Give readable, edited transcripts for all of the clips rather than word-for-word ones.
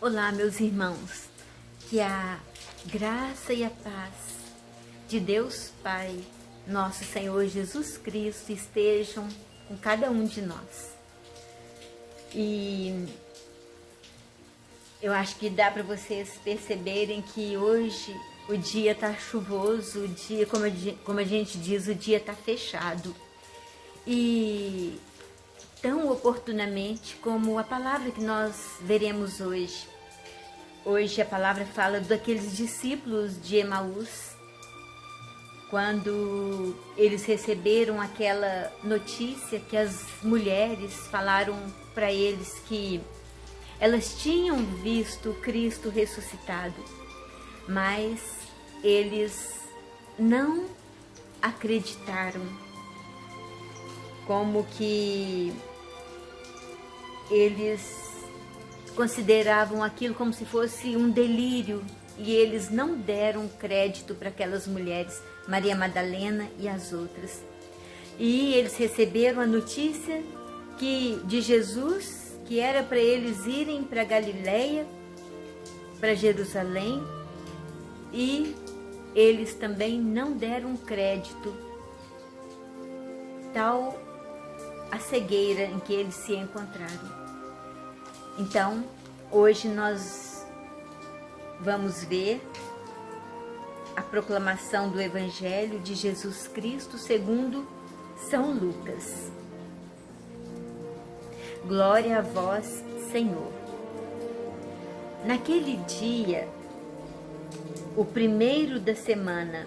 Olá, meus irmãos, que a graça e a paz de Deus Pai, nosso Senhor Jesus Cristo, estejam com cada um de nós. E eu acho que dá para vocês perceberem que hoje o dia está chuvoso, o dia, como a gente diz, o dia está fechado. E tão oportunamente como a palavra que nós veremos hoje. Hoje a palavra fala daqueles discípulos de Emaús, quando eles receberam aquela notícia que as mulheres falaram para eles que elas tinham visto Cristo ressuscitado, mas eles não acreditaram, como que eles consideravam aquilo como se fosse um delírio e eles não deram crédito para aquelas mulheres, Maria Madalena e as outras. E eles receberam a notícia de Jesus, que era para eles irem para Galileia, para Jerusalém, e eles também não deram crédito, tal a cegueira em que eles se encontraram. Então, hoje nós vamos ver a proclamação do Evangelho de Jesus Cristo segundo São Lucas. Glória a vós, Senhor. Naquele dia, o primeiro da semana,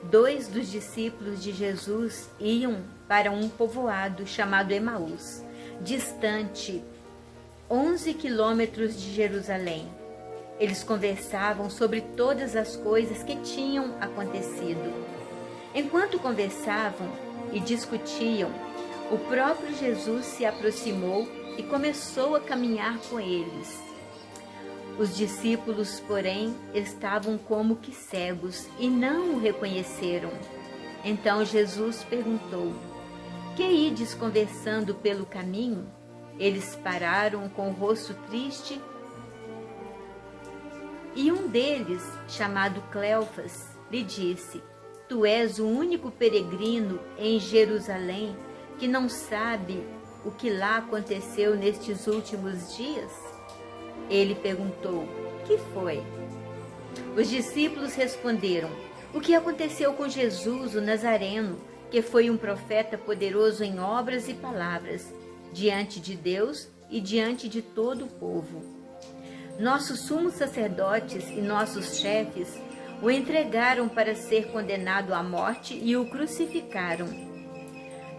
2 dos discípulos de Jesus iam para um povoado chamado Emaús, distante 11 quilômetros de Jerusalém. Eles conversavam sobre todas as coisas que tinham acontecido. Enquanto conversavam e discutiam, o próprio Jesus se aproximou e começou a caminhar com eles. Os discípulos, porém, estavam como que cegos e não o reconheceram. Então Jesus perguntou: "Que ides conversando pelo caminho?" Eles pararam com o rosto triste e um deles, chamado Cleofas, lhe disse: "Tu és o único peregrino em Jerusalém que não sabe o que lá aconteceu nestes últimos dias?" Ele perguntou: "Que foi?" Os discípulos responderam: "O que aconteceu com Jesus, o Nazareno, que foi um profeta poderoso em obras e palavras, diante de Deus e diante de todo o povo. Nossos sumos sacerdotes e nossos chefes o entregaram para ser condenado à morte e o crucificaram.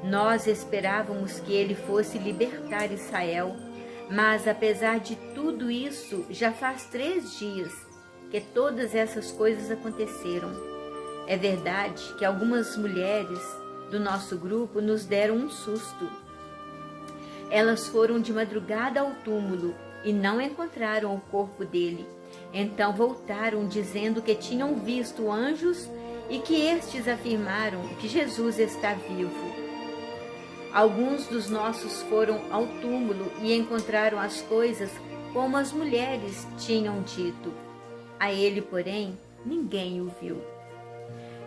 Nós esperávamos que ele fosse libertar Israel, mas apesar de tudo isso, já faz 3 dias que todas essas coisas aconteceram. É verdade que algumas mulheres do nosso grupo nos deram um susto. Elas foram de madrugada ao túmulo e não encontraram o corpo dele. Então voltaram dizendo que tinham visto anjos e que estes afirmaram que Jesus está vivo. Alguns dos nossos foram ao túmulo e encontraram as coisas como as mulheres tinham dito. A ele, porém, ninguém o viu."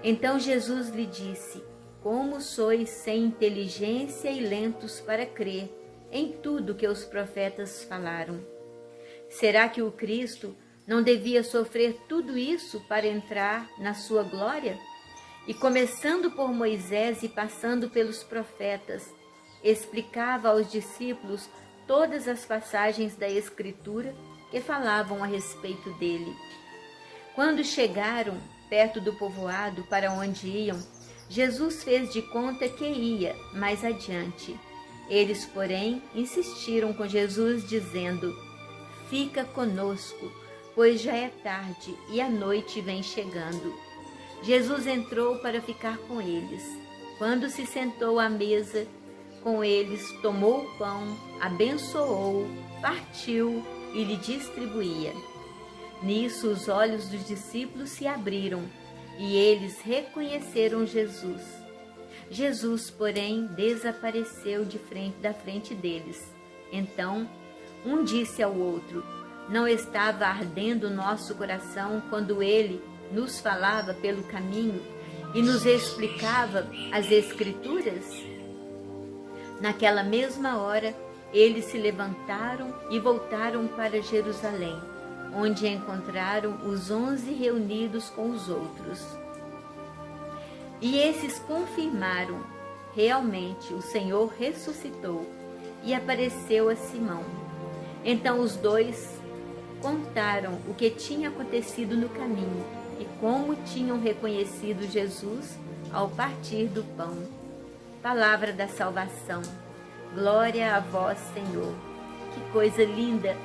Então Jesus lhe disse: "Como sois sem inteligência e lentos para crer em tudo que os profetas falaram. Será que o Cristo não devia sofrer tudo isso para entrar na sua glória?" E começando por Moisés e passando pelos profetas, explicava aos discípulos todas as passagens da Escritura que falavam a respeito dele. Quando chegaram perto do povoado para onde iam, Jesus fez de conta que ia mais adiante. Eles, porém, insistiram com Jesus, dizendo: "Fica conosco, pois já é tarde e a noite vem chegando." Jesus entrou para ficar com eles. Quando se sentou à mesa com eles, tomou o pão, abençoou, partiu e lhe distribuía. Nisso os olhos dos discípulos se abriram e eles reconheceram Jesus. Jesus, porém, desapareceu da frente deles. Então, um disse ao outro: não estava ardendo o nosso coração quando Ele nos falava pelo caminho e nos explicava as Escrituras? Naquela mesma hora, eles se levantaram e voltaram para Jerusalém, onde encontraram os 11 reunidos com os outros. E esses confirmaram: realmente o Senhor ressuscitou e apareceu a Simão. Então os dois contaram o que tinha acontecido no caminho e como tinham reconhecido Jesus ao partir do pão. Palavra da salvação. Glória a vós, Senhor. Que coisa linda!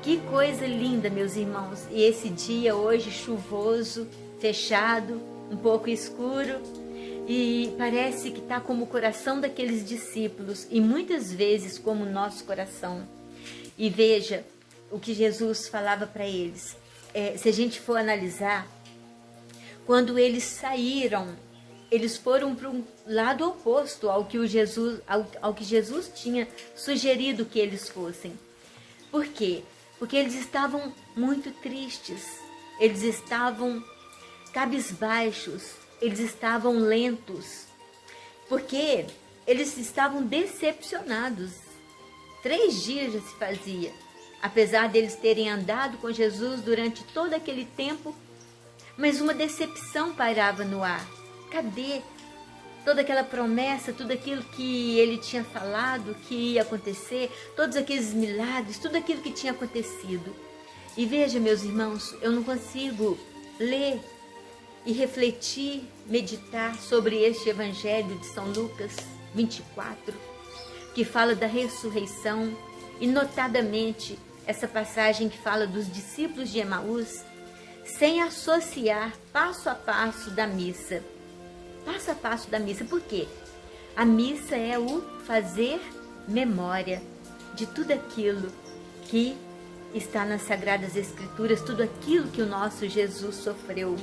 Que coisa linda, meus irmãos. E esse dia hoje chuvoso, fechado, um pouco escuro, e parece que está como o coração daqueles discípulos e muitas vezes como o nosso coração. E veja o que Jesus falava para eles. Se a gente for analisar, quando eles saíram, eles foram para um lado oposto ao que Jesus tinha sugerido que eles fossem. Por quê? Porque eles estavam muito tristes, eles estavam cabisbaixos, eles estavam lentos, porque eles estavam decepcionados. 3 dias já se fazia, apesar deles terem andado com Jesus durante todo aquele tempo, mas uma decepção pairava no ar. Cadê toda aquela promessa, tudo aquilo que ele tinha falado que ia acontecer, todos aqueles milagres, tudo aquilo que tinha acontecido? E veja, meus irmãos, eu não consigo ler e refletir, meditar sobre este Evangelho de São Lucas 24, que fala da ressurreição, e notadamente essa passagem que fala dos discípulos de Emaús, sem associar passo a passo da missa. Passo a passo da missa. Por quê? A missa é o fazer memória de tudo aquilo que está nas Sagradas Escrituras, tudo aquilo que o nosso Jesus sofreu.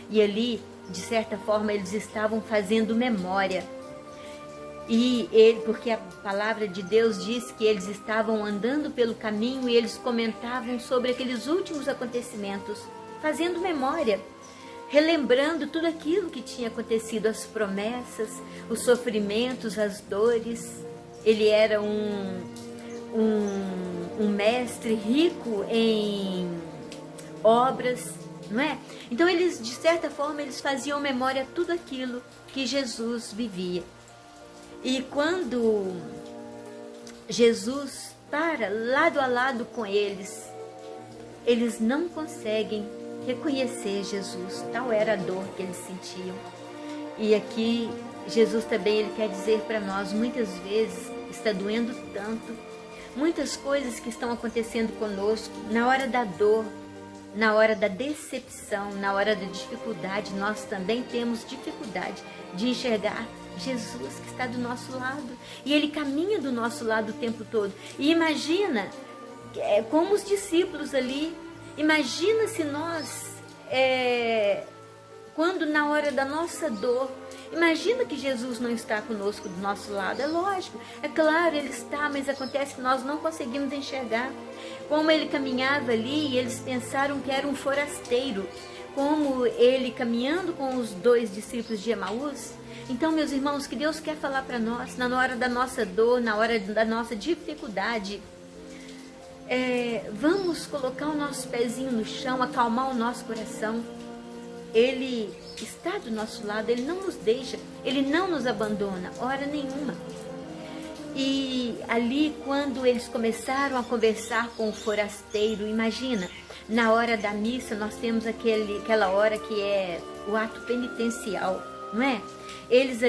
E ali, de certa forma, eles estavam fazendo memória. Porque a palavra de Deus diz que eles estavam andando pelo caminho e eles comentavam sobre aqueles últimos acontecimentos, fazendo memória, relembrando tudo aquilo que tinha acontecido, as promessas, os sofrimentos, as dores. Ele era um mestre rico em obras, não é? Então eles, de certa forma, eles faziam memória de tudo aquilo que Jesus vivia. E quando Jesus para lado a lado com eles, eles não conseguem reconhecer Jesus. Tal era a dor que eles sentiam. E aqui Jesus também ele quer dizer para nós, muitas vezes está doendo tanto, muitas coisas que estão acontecendo conosco, na hora da dor, na hora da decepção, na hora da dificuldade, nós também temos dificuldade de enxergar Jesus que está do nosso lado. E Ele caminha do nosso lado o tempo todo. E imagina, como os discípulos ali, imagina se nós, quando na hora da nossa dor, imagina que Jesus não está conosco do nosso lado. É lógico, é claro, Ele está, mas acontece que nós não conseguimos enxergar. Como Ele caminhava ali, e eles pensaram que era um forasteiro, como Ele caminhando com os 2 discípulos de Emaús. Então, meus irmãos, que Deus quer falar para nós, na hora da nossa dor, na hora da nossa dificuldade, vamos colocar o nosso pezinho no chão, acalmar o nosso coração. Ele está do nosso lado, Ele não nos deixa, Ele não nos abandona, hora nenhuma. E ali, quando eles começaram a conversar com o forasteiro, imagina, na hora da missa nós temos aquela hora que é o ato penitencial, não é? Eles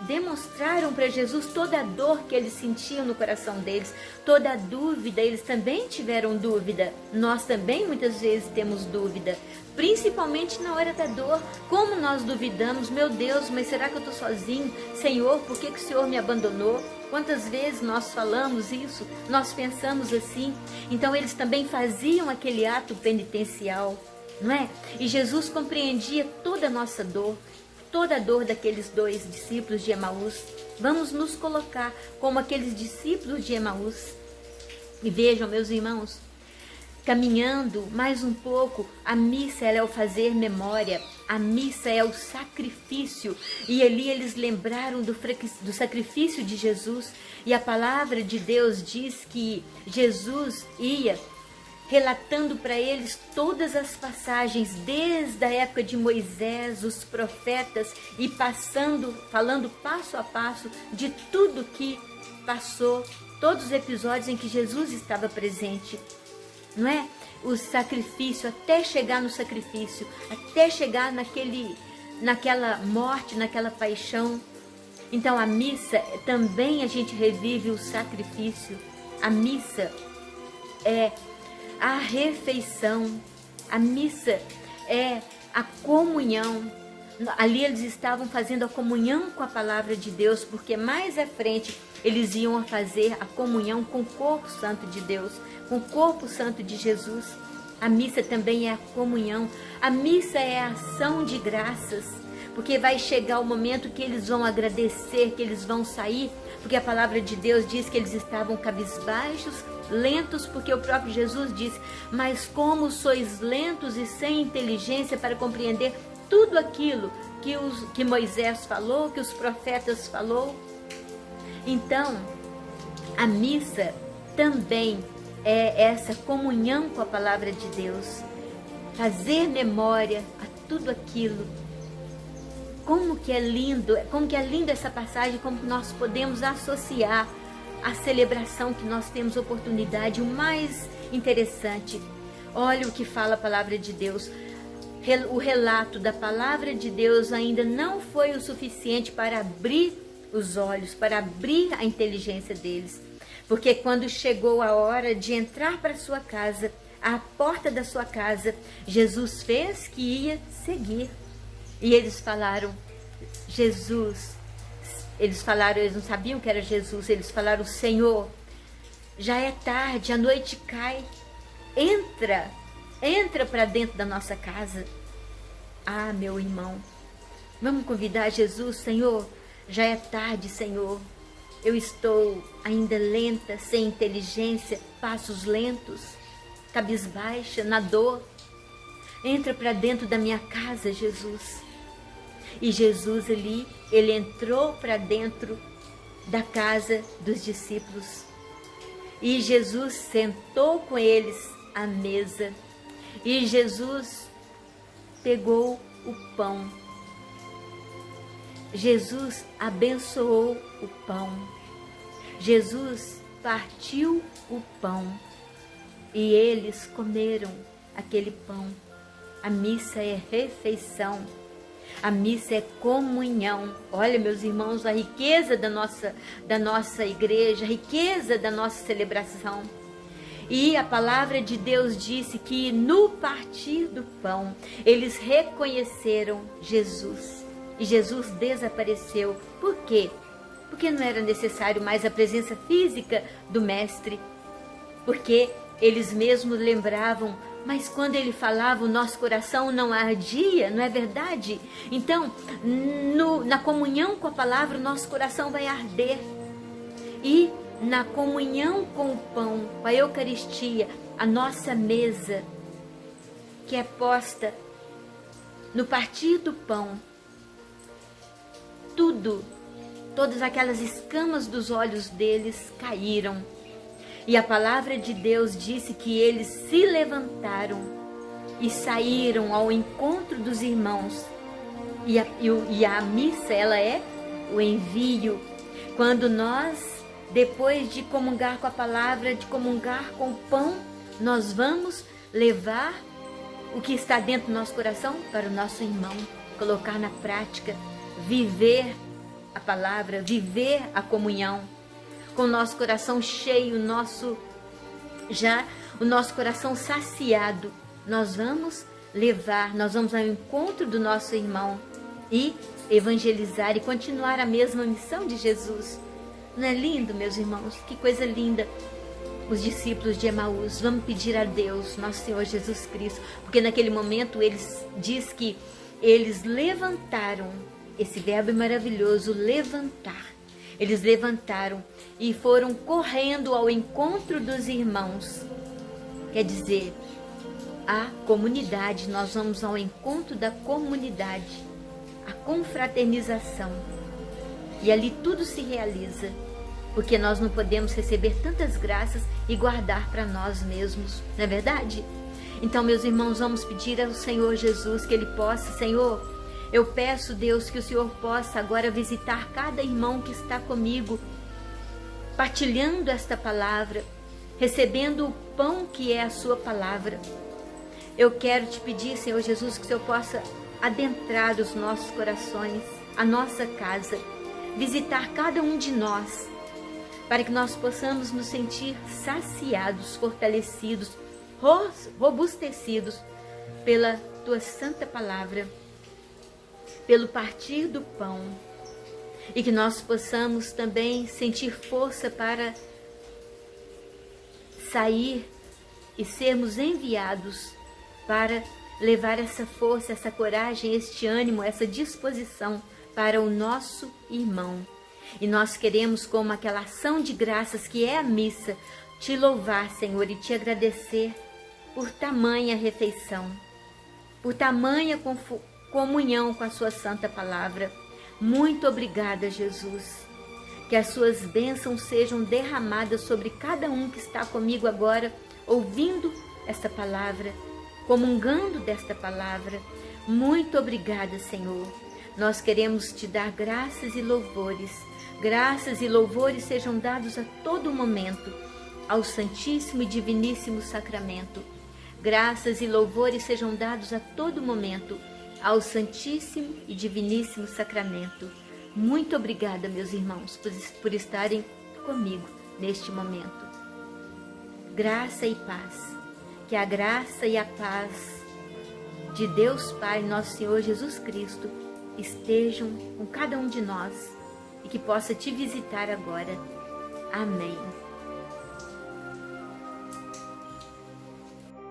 demonstraram para Jesus toda a dor que eles sentiam no coração deles, toda a dúvida, eles também tiveram dúvida. Nós também muitas vezes temos dúvida, principalmente na hora da dor. Como nós duvidamos, meu Deus, mas será que eu estou sozinho? Senhor, por que o Senhor me abandonou? Quantas vezes nós falamos isso, nós pensamos assim. Então eles também faziam aquele ato penitencial, não é? E Jesus compreendia toda a nossa dor, toda a dor daqueles 2 discípulos de Emaús. Vamos nos colocar como aqueles discípulos de Emaús. E vejam, meus irmãos, caminhando mais um pouco, a missa ela é o fazer memória, a missa é o sacrifício. E ali eles lembraram do sacrifício de Jesus. E a palavra de Deus diz que Jesus ia relatando para eles todas as passagens, desde a época de Moisés, os profetas, e falando passo a passo de tudo que passou, todos os episódios em que Jesus estava presente, não é? O sacrifício, até chegar no sacrifício, até chegar naquela morte, naquela paixão. Então a missa, também a gente revive o sacrifício. A missa é a refeição, a missa é a comunhão. Ali eles estavam fazendo a comunhão com a palavra de Deus, porque mais à frente eles iam fazer a comunhão com o corpo santo de Deus, com o corpo santo de Jesus. A missa também é a comunhão, a missa é a ação de graças, porque vai chegar o momento que eles vão agradecer, que eles vão sair, porque a palavra de Deus diz que eles estavam cabisbaixos, lentos, porque o próprio Jesus disse: mas como sois lentos e sem inteligência para compreender tudo aquilo que Moisés falou, que os profetas falou. Então, a missa também é essa comunhão com a palavra de Deus, fazer memória a tudo aquilo. Como que é lindo essa passagem, como nós podemos associar a celebração que nós temos oportunidade. O mais interessante, olha o que fala a palavra de Deus. O relato da palavra de Deus ainda não foi o suficiente para abrir os olhos, para abrir a inteligência deles. Porque quando chegou a hora de entrar para sua casa, à porta da sua casa, Jesus fez que ia seguir. E eles falaram, Jesus. Eles não sabiam que era Jesus. Eles falaram: Senhor, já é tarde, a noite cai. Entra para dentro da nossa casa. Ah, meu irmão, vamos convidar Jesus. Senhor, já é tarde, Senhor. Eu estou ainda lenta, sem inteligência, passos lentos, cabisbaixa, na dor. Entra para dentro da minha casa, Jesus. E Jesus ali, ele entrou para dentro da casa dos discípulos. E Jesus sentou com eles à mesa. E Jesus pegou o pão. Jesus abençoou o pão. Jesus partiu o pão. E eles comeram aquele pão. A missa é refeição. A missa é comunhão. Olha, meus irmãos, a riqueza da nossa igreja, a riqueza da nossa celebração. E a palavra de Deus disse que no partir do pão, eles reconheceram Jesus. E Jesus desapareceu. Por quê? Porque não era necessário mais a presença física do Mestre. Porque eles mesmos lembravam: mas quando ele falava, o nosso coração não ardia, não é verdade? Então, na comunhão com a palavra, o nosso coração vai arder. E na comunhão com o pão, com a Eucaristia, a nossa mesa, que é posta no partir do pão, todas aquelas escamas dos olhos deles caíram. E a palavra de Deus disse que eles se levantaram e saíram ao encontro dos irmãos. E a missa, ela é o envio. Quando nós, depois de comungar com a palavra, de comungar com o pão, nós vamos levar o que está dentro do nosso coração para o nosso irmão, colocar na prática, viver a palavra, viver a comunhão. Com o nosso coração cheio, o nosso coração saciado, nós vamos ao encontro do nosso irmão e evangelizar e continuar a mesma missão de Jesus. Não é lindo, meus irmãos? Que coisa linda! Os discípulos de Emaús, vamos pedir a Deus, nosso Senhor Jesus Cristo, porque naquele momento diz que eles levantaram, esse verbo maravilhoso, levantar. Eles levantaram e foram correndo ao encontro dos irmãos. Quer dizer, a comunidade, nós vamos ao encontro da comunidade, a confraternização. E ali tudo se realiza, porque nós não podemos receber tantas graças e guardar para nós mesmos, não é verdade? Então, meus irmãos, vamos pedir ao Senhor Jesus que Ele possa, Senhor, eu peço, Deus, que o Senhor possa agora visitar cada irmão que está comigo, partilhando esta palavra, recebendo o pão que é a sua palavra. Eu quero te pedir, Senhor Jesus, que o Senhor possa adentrar os nossos corações, a nossa casa, visitar cada um de nós, para que nós possamos nos sentir saciados, fortalecidos, robustecidos pela tua santa palavra, pelo partir do pão, e que nós possamos também sentir força para sair e sermos enviados para levar essa força, essa coragem, este ânimo, essa disposição para o nosso irmão. E nós queremos, como aquela ação de graças que é a missa, te louvar, Senhor, e te agradecer por tamanha refeição, por tamanha comunhão com a sua santa palavra. Muito obrigada, Jesus. Que as suas bênçãos sejam derramadas sobre cada um que está comigo agora, ouvindo esta palavra, comungando desta palavra. Muito obrigada, Senhor. Nós queremos te dar graças e louvores. Graças e louvores sejam dados a todo momento ao Santíssimo e Diviníssimo Sacramento. Graças e louvores sejam dados a todo momento ao Santíssimo e Diviníssimo Sacramento. Muito obrigada, meus irmãos, por estarem comigo neste momento. Graça e paz. Que a graça e a paz de Deus Pai, nosso Senhor Jesus Cristo, estejam com cada um de nós e que possa te visitar agora. Amém.